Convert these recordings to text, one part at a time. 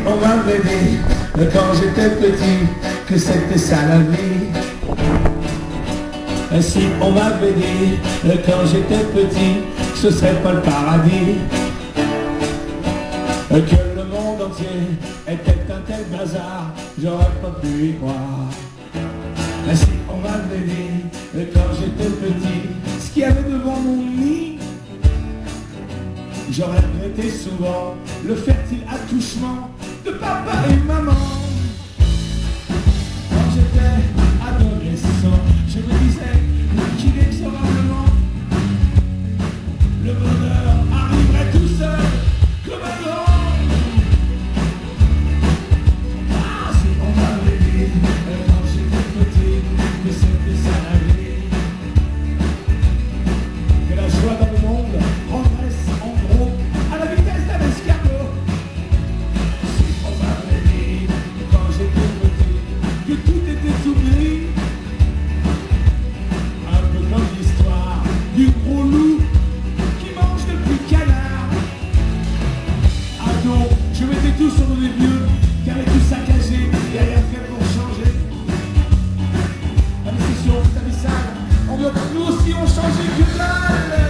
on m'avait dit quand j'étais petit que c'était ça la vie. Et si on m'avait dit quand j'étais petit que ce serait pas le paradis, que le monde entier était un tel bazar, j'aurais pas pu y croire. Et si on m'avait dit quand j'étais petit ce qu'il y avait devant mon lit, j'aurais regretté souvent le fertile attouchement de papa et maman. Quand j'étais adolescent, je me disais qu'inexorablement le bonheur arriverait tout seul comme un grand. Ah, si on m'avait dit quand j'étais petit que c'était ça la vie, que la joie dans le monde progresse en gros à la vitesse d'un escargot. Si on m'avait dit quand j'étais petit que tout était oublié, un peu comme l'histoire du gros loup qui mange le plus canard. Ah non, je mettais tout sur les vieux qui avaient tout saccagé et rien fait pour changer. Ah mais c'est sûr, t'as vu ça, nous aussi on changeait que dalle.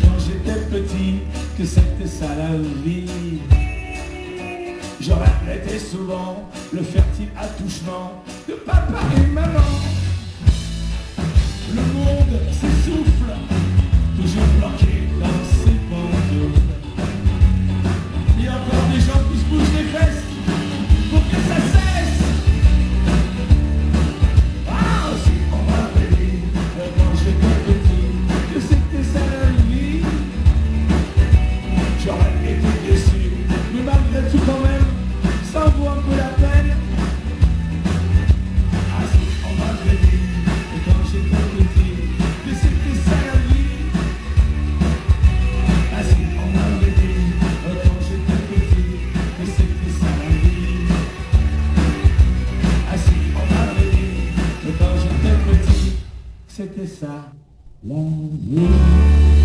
Quand j'étais petit, que c'était ça la vie, j'aurais regretté souvent le fertile attouchement de papa et maman. Le monde s'essouffle, toujours bloqué dans ses pantoufles. Il y a encore des gens qui se bougent les fesses pour que ça cesse. Ah, si on m'avait dit quand j'étais petit que c'était ça la vie, j'aurais été déçu, mais malgré tout quand même, ça en vaut un peu la peine. Ah si on m'avait dit quand j'étais petit que c'était ça la vie. Ah si on m'avait dit quand j'étais petit que c'était ça la vie. Ah si on m'avait dit quand j'étais petit, c'était ça la vie.